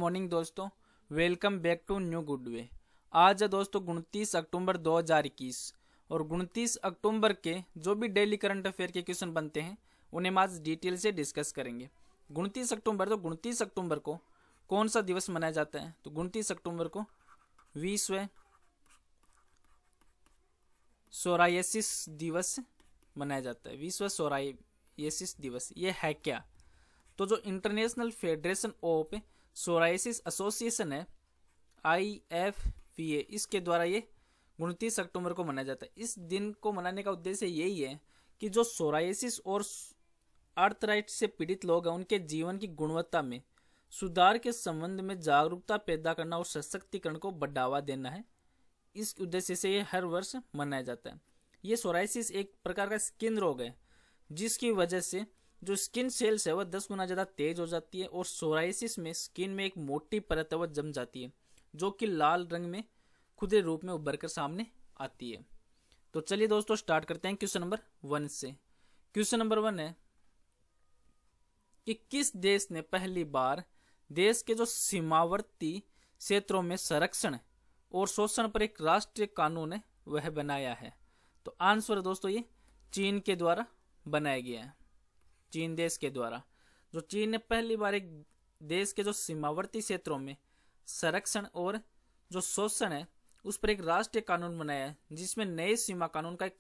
Morning दोस्तों, welcome back to new good way. आज है दोस्तों 29 अक्टूबर 2021 और 29 अक्टूबर के जो भी डेली करंट अफेयर के क्वेश्चन बनते हैं उन्हें हम आज डिटेल से डिस्कस करेंगे। 29 अक्टूबर को कौन सा दिवस मनाया जाता है? तो 29 अक्टूबर को विश्व सोरायसिस दिवस मनाया जाता है। विश्व सोरायसिस दिवस ये है क्या? तो जो international federation of psoriasis association है IFPA, इसके द्वारा ये 29 अक्टूबर को मनाया जाता है। इस दिन को मनाने का उद्देश्य यही है कि जो सोरायसिस और आर्थराइटिस से पीड़ित लोग हैं उनके जीवन की गुणवत्ता में सुधार के संबंध में जागरूकता पैदा करना और सशक्तिकरण को बढ़ावा देना है। इस उद्देश्य से ये हर वर्ष मनाया जाता है। ये सोरायसिस एक प्रकार का स्किन रोग है जिसकी वजह से जो स्किन सेल्स है वह 10 गुना ज़्यादा तेज हो जाती है और सोरायसिस में स्किन में एक मोटी परत है वह जम जाती है जो कि लाल रंग में खुदरे रूप में उभर कर सामने आती है। तो चलिए दोस्तों स्टार्ट करते हैं क्वेश्चन नंबर 1 से। क्वेश्चन नंबर 1 है कि किस देश ने पहली बार देश के जो सीमावर्ती क्षेत्रों में संरक्षण और शोषण पर एक राष्ट्रीय कानून है वह बनाया है? तो आंसर दोस्तों ये चीन के द्वारा बनाया गया है। चीन देश के द्वारा जो चीन ने पहली बार एक देश के जो सीमावर्ती क्षेत्रों में संरक्षण और जो शोषण है उस पर एक राष्ट्रीय कानून बनाया है जिसमें नए सीमा कानून का एक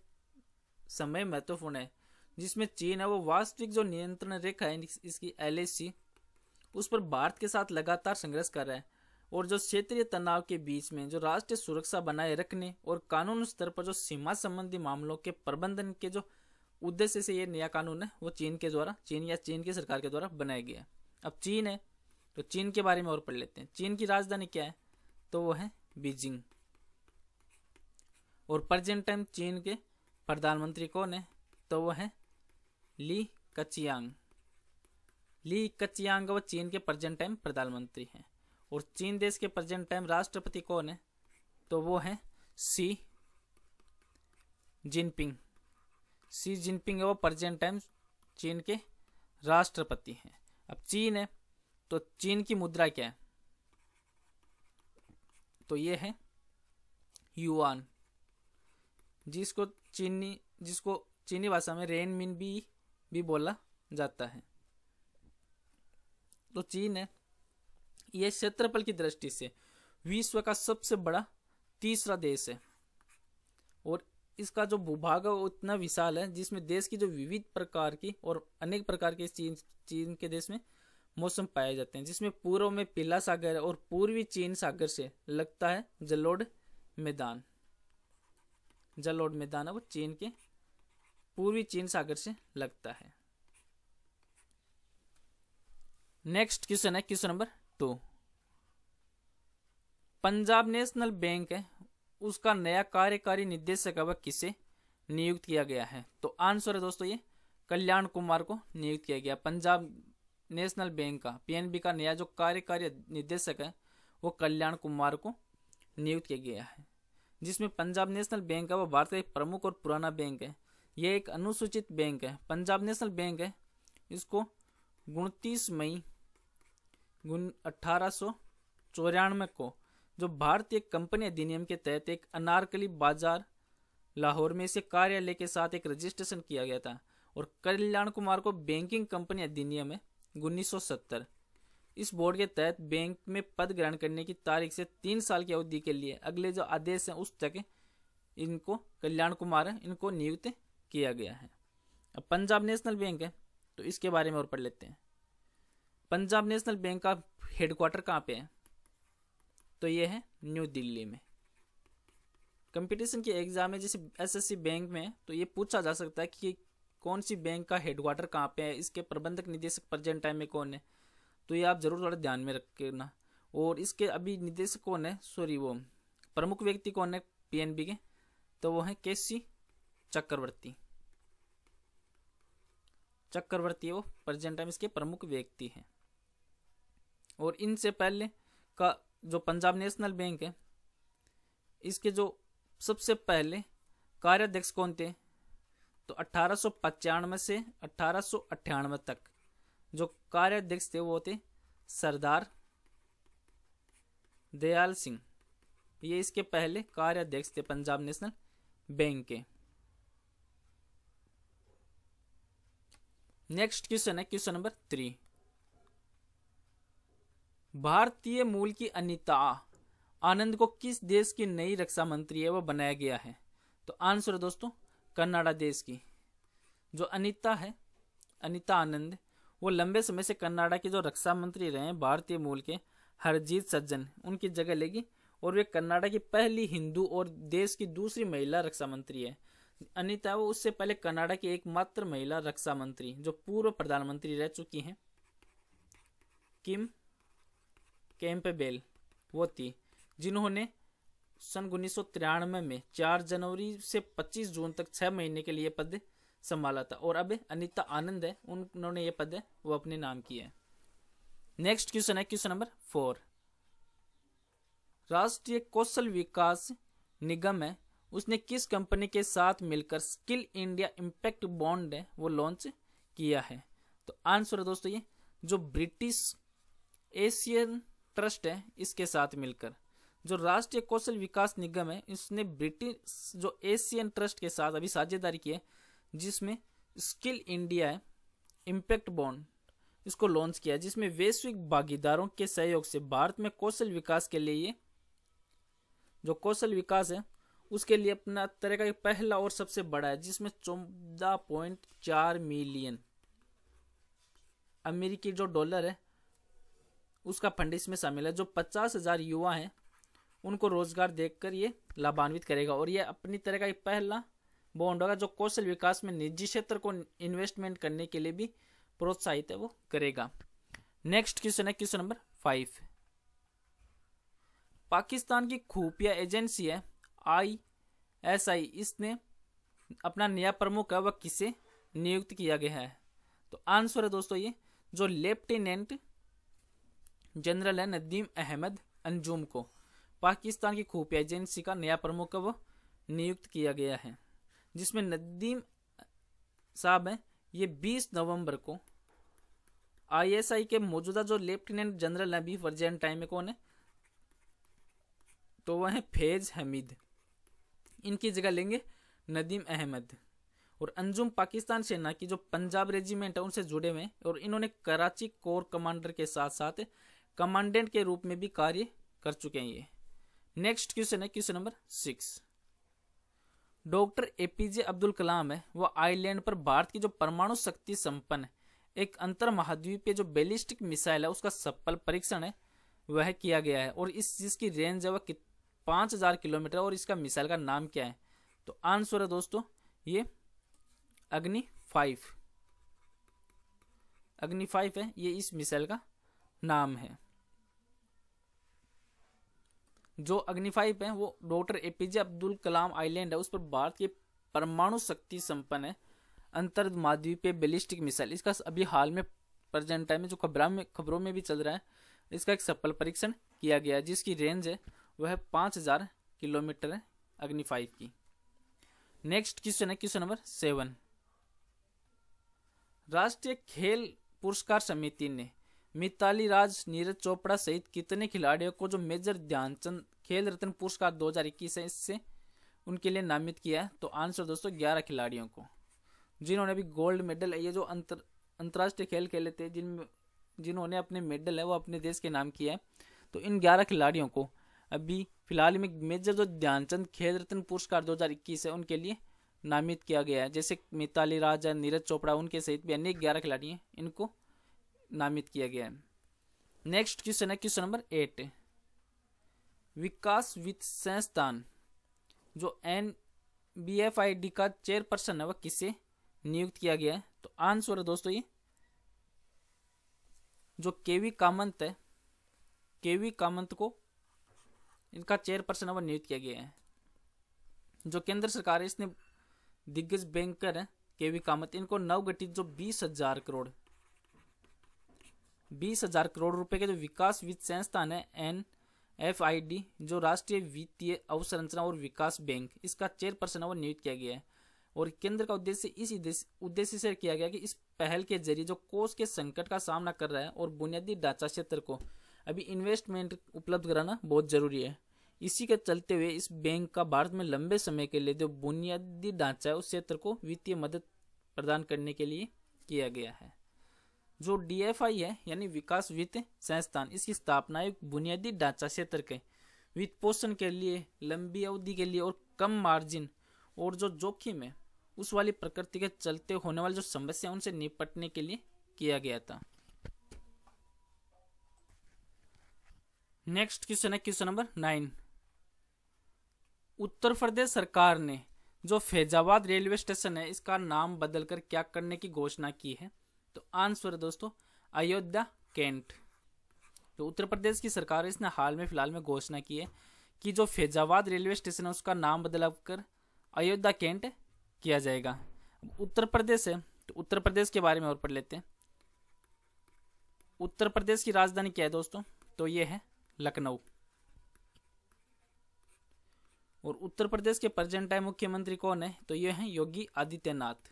समय महत्वपूर्ण है, जिसमें चीन है वो वास्तविक जो नियंत्रण रेखा है इसकी LAC उस पर भारत के साथ लगातार संघर्ष कर रहा है और जो क्षेत्रीय तनाव के बीच में जो राष्ट्रीय सुरक्षा बनाए रखने और कानून स्तर पर जो सीमा संबंधी मामलों के प्रबंधन के जो उद्देश्य से ये नया कानून है वो चीन की सरकार के द्वारा बनाया गया है। अब चीन है तो चीन के बारे में और पढ़ लेते हैं। चीन की राजधानी क्या है? तो वो है बीजिंग। और प्रेजेंट टाइम चीन के प्रधानमंत्री कौन है? तो वो है ली कचियांग वो चीन के प्रेजेंट टाइम प्रधानमंत्री हैं। और चीन देश के प्रेजेंट टाइम राष्ट्रपति कौन है? तो वो है शी जिनपिंग है वो प्रेजेंट टाइम चीन के राष्ट्रपति हैं। अब चीन है तो चीन की मुद्रा क्या है? तो ये है युआन, जिसको चीनी भाषा में रेनमिन भी बोला जाता है। तो चीन है यह क्षेत्रफल की दृष्टि से विश्व का सबसे बड़ा तीसरा देश है और इसका जो भूभाग है वो इतना विशाल है जिसमें देश की जो विविध प्रकार की और अनेक प्रकार के चीन के देश में मौसम पाए जाते हैं, जिसमें पूर्व में पीला सागर है और पूर्वी चीन सागर से लगता है जलोढ़ मैदान है वो चीन के पूर्वी चीन सागर से लगता है। नेक्स्ट क्वेश्चन है question number 2। Punjab national bank है उसका नया कार्यकारी निदेशक वह किसे नियुक्त किया गया है? तो आंसर है दोस्तों ये कल्याण कुमार को नियुक्त किया गया। पंजाब नेशनल बैंक का PNB का नया जो कार्यकारी निदेशक है वो कल्याण कुमार को नियुक्त किया गया है। जिसमें पंजाब नेशनल बैंक है वो भारत का एक प्रमुख और पुराना बैंक है। यह एक अनुसूचित बैंक है। पंजाब नेशनल बैंक है इसको 29 मई 1894 को जो भारतीय कंपनी अधिनियम के तहत एक अनारकली बाजार लाहौर में इसे कार्यालय के साथ एक रजिस्ट्रेशन किया गया था। और कल्याण कुमार को बैंकिंग कंपनी अधिनियम है 1970 इस बोर्ड के तहत बैंक में पद ग्रहण करने की तारीख से 3 साल की अवधि के लिए अगले जो आदेश है उस तक इनको कल्याण कुमार है इनको नियुक्त किया गया है। अब पंजाब नेशनल बैंक है तो इसके बारे में और पढ़ लेते हैं। पंजाब नेशनल बैंक का हेडक्वार्टर कहाँ पे है? तो ये है न्यू दिल्ली में। कंपटीशन के एग्जाम में जैसे SSC बैंक में तो ये पूछा जा सकता है कि कौन सी बैंक का हेडक्वार्टर कहाँ पे है, इसके प्रबंधक निदेशक प्रेजेंट टाइम में कौन है, तो ये आप जरूर थोड़ा ध्यान में रखना। और इसके अभी निदेशक कौन है, वो प्रमुख व्यक्ति कौन है PNB के? तो वो है KC चक्रवर्ती वो प्रेजेंट टाइम इसके प्रमुख व्यक्ति हैं। और इनसे पहले का जो पंजाब नेशनल बैंक है इसके जो सबसे पहले कार्याध्यक्ष कौन थे? तो 1895 से 1898 तक जो कार्याध्यक्ष थे वो थे सरदार दयाल सिंह, ये इसके पहले कार्याध्यक्ष थे पंजाब नेशनल बैंक के। नेक्स्ट क्वेश्चन है क्वेश्चन नंबर 3। भारतीय मूल की अनीता आनंद को किस देश की नई रक्षा मंत्री है वो बनाया गया है? तो आंसर है दोस्तों कनाडा देश की। जो अनीता है, अनीता आनंद, वो लंबे समय से कनाडा के जो रक्षा मंत्री रहे हैं भारतीय मूल के हरजीत सज्जन, उनकी जगह लेगी और वे कनाडा की पहली हिंदू और देश की दूसरी महिला रक्षा मंत्री है। अनीता वो उससे पहले कनाडा की एकमात्र महिला रक्षा मंत्री जो पूर्व प्रधानमंत्री रह चुकी हैं, किम कैम्पबेल वो थी, जिन्होंने सन 1993 में 4 जनवरी से 25 जून तक 6 महीने के लिए पद संभाला था। और अब अनीता आनंद है, उन्होंने ये पद वो अपने नाम किया है। नेक्स्ट क्वेश्चन है क्वेश्चन नंबर 4। राष्ट्रीय कौशल विकास निगम है, उसने किस कंपनी के साथ मिलकर स्किल इंडिया इम्पैक्ट बॉन्ड है वो लॉन्च किया है? तो आंसर है दोस्तों ये जो ब्रिटिश एशियन ट्रस्ट है इसके साथ मिलकर। जो राष्ट्रीय कौशल विकास निगम है इसने ब्रिटिश जो एशियन ट्रस्ट के साथ अभी साझेदारी की है, जिसमें स्किल इंडिया है इम्पैक्ट बॉन्ड इसको लॉन्च किया, जिसमें वैश्विक भागीदारों के सहयोग से भारत में कौशल विकास के लिए ये जो कौशल विकास है उसके लिए अपना तरह का पहला और सबसे बड़ा है, जिसमें 14.4 मिलियन अमेरिकी जो डॉलर है उसका फंड इसमें शामिल है। जो 50,000 युवा हैं उनको रोजगार देकर ये लाभान्वित करेगा और ये अपनी तरह का पहला बॉन्ड होगा जो कौशल विकास में निजी क्षेत्र को इन्वेस्टमेंट करने के लिए भी प्रोत्साहित है वो करेगा। नेक्स्ट क्वेश्चन है क्वेश्चन नंबर 5। पाकिस्तान की खुफिया एजेंसी है ISI, इसने अपना नया प्रमुख है वह किसे नियुक्त किया गया है? तो आंसर है दोस्तों ये जो लेफ्टिनेंट जनरल है नदीम अहमद अंजुम को पाकिस्तान की खुफिया एजेंसी का नया प्रमुख है वो नियुक्त किया गया है, जिसमें नदीम साहब हैं ये 20 नवंबर को ISI के मौजूदा जो लेफ्टिनेंट जनरल है अभी प्रेजेंट टाइम में कौन है, तो वह है फैज हमीद, इनकी जगह लेंगे नदीम अहमद। और अंजुम पाकिस्तान सेना की जो पंजाब रेजिमेंट है उनसे जुड़े हुए हैं और इन्होंने कराची कोर कमांडर के साथ साथ कमांडेंट के रूप में भी कार्य कर चुके हैं ये। नेक्स्ट क्वेश्चन है question number 6। Doctor APJ Abdul Kalam है वह आइलैंड पर भारत की जो परमाणु शक्ति संपन्न एक अंतर महाद्वीपीय जो बैलिस्टिक मिसाइल है उसका सफल परीक्षण है वह किया गया है और इस जिसकी रेंज है वह 5000 किलोमीटर और इसका मिसाइल का नाम क्या है? तो आंसर है दोस्तों ये अग्नि 5 है, ये इस मिसाइल का नाम है। जो अग्नि 5 है वो डॉक्टर APJ अब्दुल कलाम आइलैंड है उस पर भारत की परमाणु शक्ति संपन्न है अंतर महाद्वीपीय बैलिस्टिक मिसाइल, इसका अभी हाल में प्रेजेंट टाइम में जो खबरों में भी चल रहा है, इसका एक सफल परीक्षण किया गया है जिसकी रेंज है वह 5000 किलोमीटर है अग्नि 5 की। नेक्स्ट क्वेश्चन है क्वेश्चन नंबर 7। राष्ट्रीय खेल पुरस्कार समिति ने मिताली राज, नीरज चोपड़ा सहित कितने खिलाड़ियों को जो मेजर ध्यानचंद खेल रत्न पुरस्कार 2021 है इससे उनके लिए नामित किया है? तो आंसर दोस्तों 11 खिलाड़ियों को, जिन्होंने अभी गोल्ड मेडल ये जो अंतर्राष्ट्रीय खेल खेले थे जिन्होंने अपने मेडल है वो अपने देश के नाम किया है। तो इन 11 खिलाड़ियों को अभी फिलहाल में मेजर जो ध्यानचंद खेल रत्न पुरस्कार 2021 है उनके लिए नामित किया गया है। जैसे मिताली राज, नीरज चोपड़ा, उनके सहित भी अन्य 11 खिलाड़ी हैं, इनको नामित किया गया है। नेक्स्ट क्वेश्चन है क्वेश्चन नंबर 8। विकास वित्त संस्थान जो NBFID का चेयरपर्सन है वह किसे नियुक्त किया गया है? तो आंसर है दोस्तों ये जो KV कामत है, KV कामत को इनका चेयरपर्सन वह नियुक्त किया गया है। जो केंद्र सरकार है इसने दिग्गज बैंकर है KV कामत, इनको नवगठित जो 20,000 करोड़ रुपए के जो विकास वित्त संस्थान है NFID जो राष्ट्रीय वित्तीय अवसंरचना और विकास बैंक, इसका चेयरपर्सन वो नियुक्त किया गया है। और केंद्र का उद्देश्य इस उद्देश्य से किया गया कि इस पहल के जरिए जो कोष के संकट का सामना कर रहा है और बुनियादी ढांचा क्षेत्र को अभी इन्वेस्टमेंट उपलब्ध कराना बहुत ज़रूरी है। इसी के चलते हुए इस बैंक का भारत में लंबे समय के लिए जो बुनियादी ढांचा है उस क्षेत्र को वित्तीय मदद प्रदान करने के लिए किया गया है। जो DFI है यानी विकास वित्त संस्थान, इसकी स्थापना एक बुनियादी ढांचा क्षेत्र के वित्त पोषण के लिए लंबी अवधि के लिए और कम मार्जिन और जो जोखिम है उस वाली प्रकृति के चलते होने वाली जो समस्या उनसे निपटने के लिए किया गया था। नेक्स्ट क्वेश्चन है क्वेश्चन नंबर 9। उत्तर प्रदेश सरकार ने जो फैजाबाद रेलवे स्टेशन है इसका नाम बदलकर क्या करने की घोषणा की है? तो आंसर है दोस्तों अयोध्या कैंट। तो उत्तर प्रदेश की सरकार है इसने हाल में फिलहाल में घोषणा की है कि जो फैजाबाद रेलवे स्टेशन है उसका नाम बदलकर अयोध्या कैंट किया जाएगा। उत्तर प्रदेश है तो उत्तर प्रदेश के बारे में और पढ़ लेते हैं। उत्तर प्रदेश की राजधानी क्या है दोस्तों? तो ये है लखनऊ। और उत्तर प्रदेश के प्रेजेंट टाइम मुख्यमंत्री कौन है? तो ये हैं योगी आदित्यनाथ।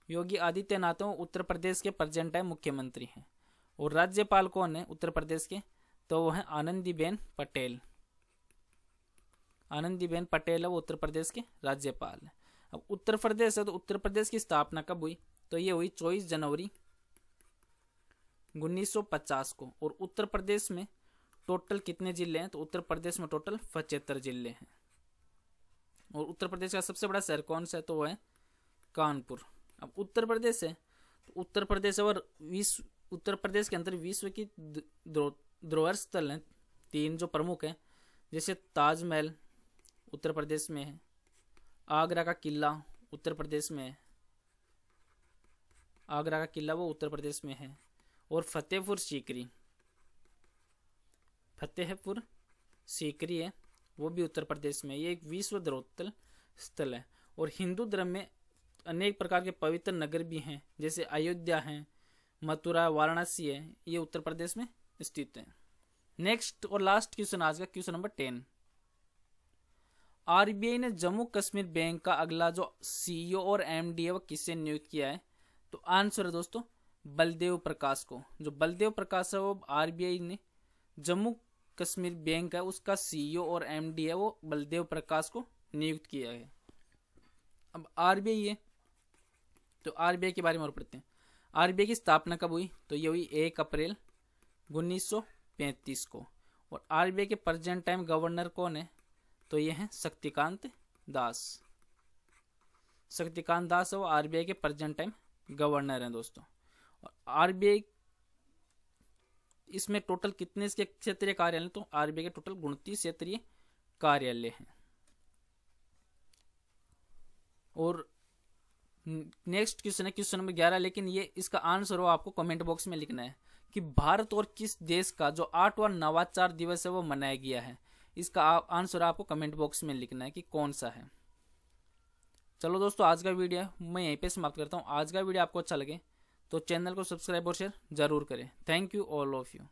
योगी आदित्यनाथ उत्तर प्रदेश के प्रेजेंट टाइम मुख्यमंत्री हैं। और राज्यपाल कौन है उत्तर प्रदेश के? तो वो है आनंदीबेन पटेल। आनंदीबेन पटेल है वो उत्तर प्रदेश के राज्यपाल है। अब उत्तर प्रदेश है तो उत्तर प्रदेश की स्थापना कब हुई? तो ये हुई 24 जनवरी 1950 को। और उत्तर प्रदेश में टोटल कितने जिले हैं? तो उत्तर प्रदेश में टोटल 75 जिले हैं। और उत्तर प्रदेश का सबसे बड़ा शहर कौन सा है? तो वो है कानपुर। अब उत्तर प्रदेश है तो उत्तर प्रदेश और उत्तर प्रदेश के अंदर विश्व की धरोहर स्थल हैं 3 जो प्रमुख हैं, जैसे ताजमहल उत्तर प्रदेश में है, आगरा का किला उत्तर प्रदेश में है, आगरा का किला वो उत्तर प्रदेश में है, और फतेहपुर सीकरी है वो भी उत्तर प्रदेश में। ये एक विश्व धरोहर स्थल है। और हिंदू धर्म में अनेक प्रकार के पवित्र नगर भी हैं, जैसे अयोध्या है, मथुरा, वाराणसी है, ये उत्तर प्रदेश में स्थित है। नेक्स्ट और लास्ट क्वेश्चन आज का क्वेश्चन नंबर 10। RBI ने जम्मू कश्मीर बैंक का अगला जो CEO और MD है वो किससे नियुक्त किया है? तो आंसर है दोस्तों बलदेव प्रकाश को। जो बलदेव प्रकाश है वो RBI ने जम्मू कश्मीर बैंक है उसका CEO और MD है वो बलदेव प्रकाश को नियुक्त किया है। अब RBI है तो RBI के बारे में और पढ़ते हैं। RBI की स्थापना कब हुई? तो ये हुई 1 अप्रैल 1935 को। और RBI के प्रेजेंट टाइम गवर्नर कौन है? तो ये हैं शक्तिकांत दास। शक्तिकांत दास है वो RBI के प्रेजेंट टाइम गवर्नर हैं दोस्तों। और RBI इसमें टोटल कितने इसके क्षेत्रीय कार्यालय? तो RBI के टोटल 29 क्षेत्रीय कार्यालय हैं। और नेक्स्ट क्वेश्चन है क्वेश्चन नंबर 11, लेकिन ये इसका आंसर हो आपको कमेंट बॉक्स में लिखना है कि भारत और किस देश का जो 8वां नवाचार दिवस है वो मनाया गया है। इसका आंसर आपको कमेंट बॉक्स में लिखना है कि कौन सा है। चलो दोस्तों आज का वीडियो मैं यहीं पे समाप्त करता हूँ। आज का वीडियो आपको अच्छा लगे तो चैनल को सब्सक्राइब और शेयर जरूर करें। Thank you all of you.